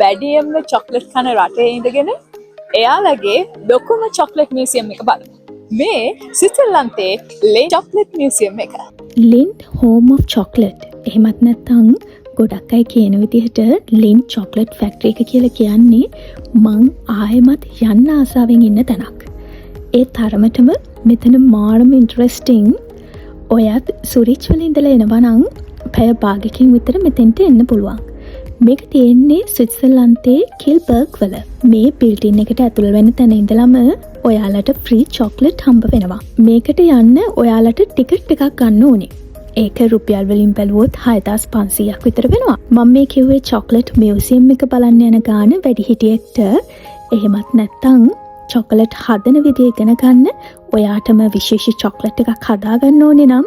වැඩියෙන්ම චොක්ලට් කන රටේ ඉඳගෙන එයාලගේ ලොකුම චොක්ලට් මියුසියම් එක බලමු. මේ ස්විට්සර්ලන්තයේ ලෙන් චොක්ලට් මියුසියම් එක. ලින්ඩ් හෝම් ඔෆ් චොක්ලට්. එහෙමත් නැත්නම් ගොඩක් අය කියන විදිහට ලින්ඩ් චොක්ලට් ෆැක්ටරි එක කියලා කියන්නේ මං ආයෙමත් යන්න ආසාවෙන් ඉන්න තැනක්. ඒ තරමටම මෙතන මාරම ඉන්ටරෙස්ටිං. ඔයත් සුරිච් වල ඉඳලා එනවා නම් පැය භාගකින් විතර මෙතෙන්ට එන්න පුළුවන්. මේක තියෙන්නේ ස්විට්සර්ලන්තයේ කිල්බර්ග් වල. මේ බිල්ඩින් එකට ඇතුල් වෙන තැන ඉඳලම ඔයාලට ෆ්‍රී චොක්ලට් හම්බ වෙනවා. මේකට යන්න ඔයාලට ටිකට් එකක් ගන්න ඕනේ. ඒක රුපියල් වලින් බැලුවොත් 6500ක් විතර වෙනවා. මම මේ කිව්වේ චොක්ලට් මියුසියම් එක බලන්න යන ගාන වැඩිහිටියෙක්ට. එහෙමත් නැත්නම් චොකලට් හදන විදිහ ඉගෙන ගන්න, ඔයාටම විශේෂ චොක්ලට් එකක් හදාගන්න ඕනේ නම්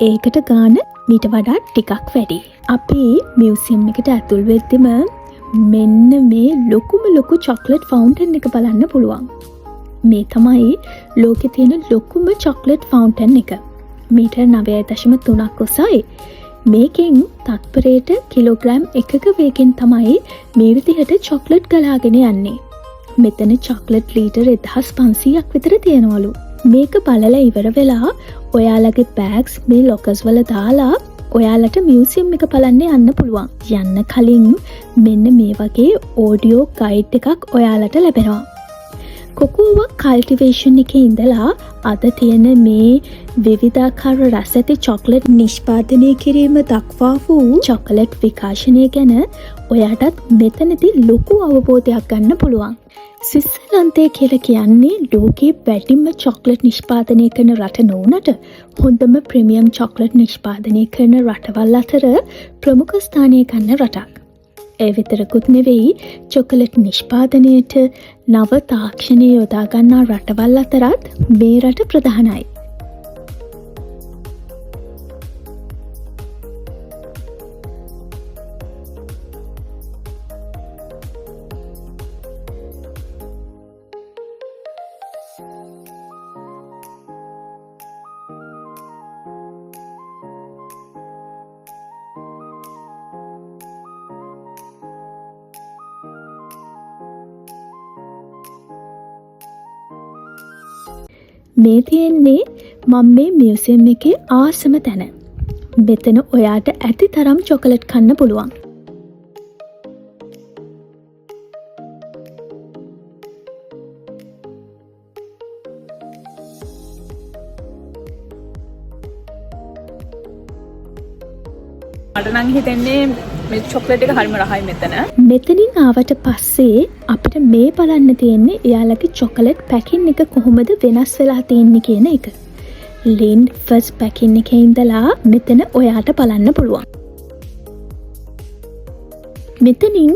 ඒකට ගාන මීට වඩා ටිකක් වැඩි. අපි මියුසියම් එකට ඇතුල් වෙද්දිම මෙන්න මේ ලොකු චොක්ලට් ෆවුන්ටන් එක බලන්න පුළුවන්. මේ තමයි ලෝකේ තියෙන ලොකුම චොක්ලට් ෆවුන්ටන් එක. මීටර් 9.3ක් උසයි. මේකෙන් තත්පරයට කිලෝග්‍රෑම් 1ක වේගෙන් තමයි මේ විදිහට චොක්ලට් ගලාගෙන යන්නේ. මෙතන චොක්ලට් ලීටර් 1500ක් විතර තියෙනවලු. මේක බලලා ඉවර වෙලා ඔයාලගේ බෑග්ස් මේ ලොකර්ස් වල දාලා ඔයාලට මියුසියම් එක බලන්න යන්න පුළුවන්. යන්න කලින් මෙන්න මේ වගේ ඔඩියෝ ගයිඩ් එකක් ඔයාලට ලැබෙනවා. කොකෝවා කල්ටිවේෂන් එකේ ඉඳලා අද තියෙන මේ විවිධාකාර රස ඇති චොක්ලට් නිෂ්පාදනය කිරීම දක්වා වූ චොකලට් විකාශනය ගැන ඔයාටත් මෙතනදී ලොකු අවබෝධයක් ගන්න පුළුවන්. ස්විට්සර්ලන්තය කියලා කියන්නේ ලෝකයේ වැඩිම චොක්ලට් නිෂ්පාදනය කරන රට නොවුනට හොඳම ප්‍රීමියම් චොක්ලට් නිෂ්පාදනය කරන රටවල් අතර ප්‍රමුඛ ස්ථානය ගන්න රටක්. ඒ විතරකුත් නෙවෙයි, චොකලට් නිෂ්පාදනයට නව තාක්ෂණය යොදා ගන්නා රටවල් අතරත් මේ රට ප්‍රධානයි. මේ තියෙන්නේ මම මේ මියුසියම් එකේ ආසම තැන. මෙතන ඔයාට ඇති තරම් චොකලට් කන්න පුළුවන්. මට නම් හිතෙන්නේ මේ චොක්ලට් එක හරිම රහයි මෙතන. මෙතනින් ආවට පස්සේ අපිට මේ බලන්න තියෙන්නේ එයාලගේ චොකලට් පැකින් එක කොහොමද වෙනස් වෙලා තියෙන්නේ කියන එක. ලින්ඩ් ෆස්ට් පැකින් එකේ ඉඳලා මෙතන ඔයාට බලන්න පුළුවන්. මෙතනින්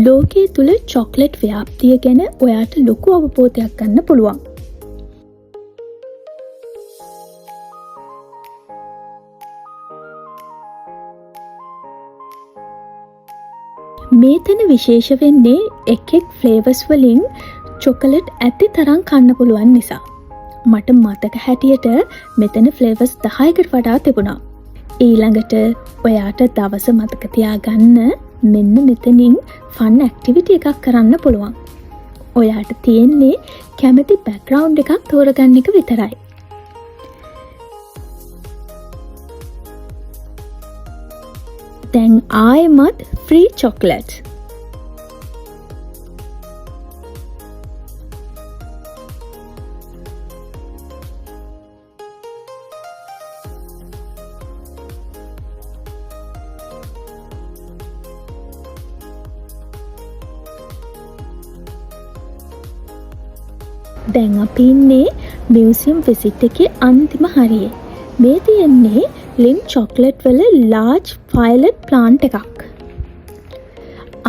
ලෝකයේ තුල චොකලට් ව්‍යාප්තිය ගැන ඔයාට ලොකු අවබෝධයක් ගන්න පුළුවන්. මේ තැන විශේෂ වෙන්නේ එක් ෆ්ලේවර්ස් වලින් චොකලට් ඇති තරම් කන්න පුළුවන් නිසා. මට මතක හැටියට මෙතන ෆ්ලේවර්ස් 10කට වඩා තිබුණා. ඊළඟට ඔයාට දවස මතක තියාගන්න මෙන්න මෙතනින් ෆන් ඇක්ටිවිටි එකක් කරන්න පුළුවන්. ඔයාට තියෙන්නේ කැමති බෑග්ග්‍රවුන්ඩ් එකක් තෝරගන්න එක විතරයි. දැන් ආයෙමත් ෆ්‍රී චොක්ලට්. දැන් අපි ඉන්නේ මියුසියම් විසිට් එකේ අන්තිම හරියේ. මේ තියෙන්නේ ලින්ඩ් චොක්ලට් වල ලාර්ජ් වයලට් ප්ලාන්ට් එකක්.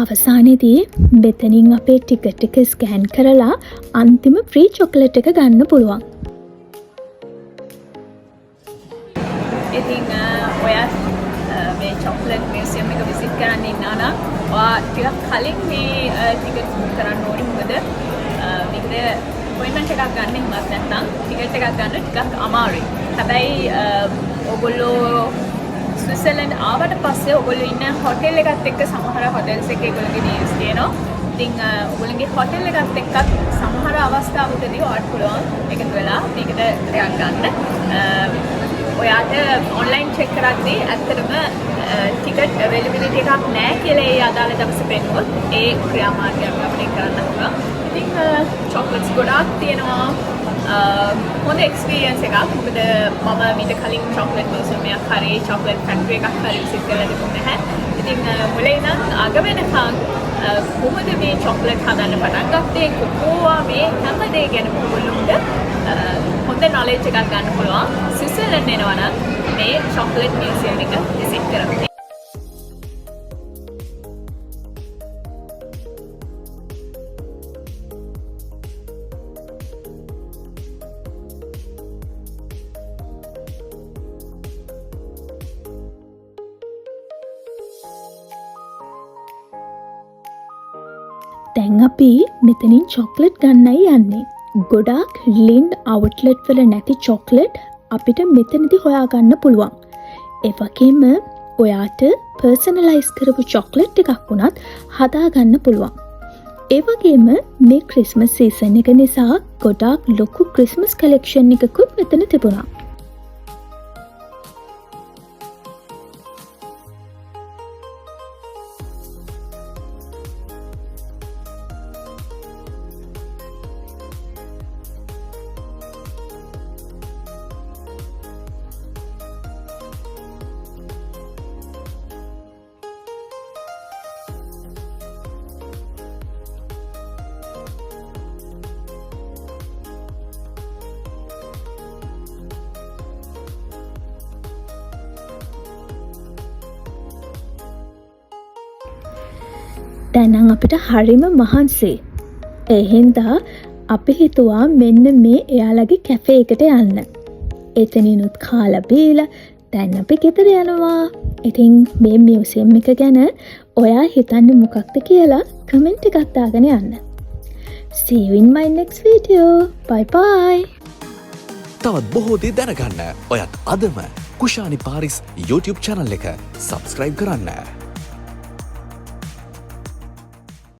අවසානයේදී මෙතනින් අපේ ටිකට් එක ස්කෑන් කරලා අන්තිම ෆ්‍රී චොකලට් එක ගන්න පුළුවන්. ඉතින් ඔයත් මේ චොක්ලට් මියුසියම් එක විසිට් කරන්න ඉන්නා නම් ඔයා ටිකක් කලින් මේ ටිකට් බුක් කරන්න ඕනේ. මොකද මේකද අපොයින්ට්මන්ට් එකක් ගන්න හිමත් නැත්නම් ටිකට් එකක් ගන්න ටිකක් අමාරුයි. හැබැයි ඔයගොල්ලෝ ස්විට්සර්ලන්ඩ් ආවට පස්සේ ඔයගොල්ලෝ ඉන්න හොටෙල් එකත් එක්ක සමහර හොටෙල්ස් එකේ ඒගොල්ලෝගේ ඩීල්ස් තියෙනවා. ඉතින් ඔයගොල්ලෝගේ හොටෙල් එකත් එක්කත් සමහර අවස්ථාවකදී ඔයාලට පුළුවන් එකතු වෙලා මේකට ක්‍රියාවක් ගන්න. ඔයාට ඔන්ලයින් චෙක් කරද්දී ඇත්තටම ටිකට් අවైలබිලිටි එකක් නැහැ කියලා ඒ අදාළ දවසේ පෙන්නුවොත් ඒ ක්‍රියාමාර්ගයක් අපිට කරන්න පුළුවන්. ඉතින් චොක්ලට්ස් ගොඩාක් තියෙනවා. හොඳ එක්ස්පීරියන්ස් එකක්. මොකද මම මීට කලින් චොක්ලට් මියුසියම් එකක් හරි චොක්ලට් ෆැක්ටරි එකක් හරි විසිට් කරලා තිබුණේ නැහැ. ඉතින් මුලින් නම් අග වෙනකන් කොහොමද මේ චොක්ලට් හදන්න පටන් ගත්තේ කොකෝවා මේ හැම දේ ගැන ඔයගොල්ලොන්ට හොඳ නොලෙජ් එකක් ගන්න පුළුවන්. ස්විට්සර්ලන්ඩ් එනවා නම් මේ චොක්ලට් මියුසියම් එක විසිට් කරන්න. දැන් අපි මෙතනින් චොක්ලට් ගන්නයි යන්නේ. ගොඩාක් ලින්ඩ් අවුට්ලට් වල නැති චොක්ලට් අපිට මෙතනදි හොයාගන්න පුළුවන්. ඒ වගේම ඔයාට පර්සනලයිස් කරපු චොක්ලට් එකක් වුණත් හදාගන්න පුළුවන්. ඒ වගේම මේ ක්‍රිස්මස් සීසන් එක නිසා ගොඩාක් ලොකු ක්‍රිස්මස් කලෙක්ෂන් එකකුත් මෙතන තිබුණා. දැනං අපිට හරිම මහන්සේ. එහින්දා අපි හිතුවා මෙන්න මේ එයාලගේ කැෆේ එකට යන්න. එතනිනුත් කාලා බීලා දැන් අපි ගෙදර යනවා. ඉතින් මේ මියුසියම් එක ගැන ඔයා හිතන්නේ මොකක්ද කියලා කමෙන්ට් එකක් දාගෙන යන්න. See you in my next video. Bye bye. තවත් බොහෝ දේ දැනගන්න ඔයත් අදම කුෂානි පාරිස් YouTube channel එක subscribe කරන්න.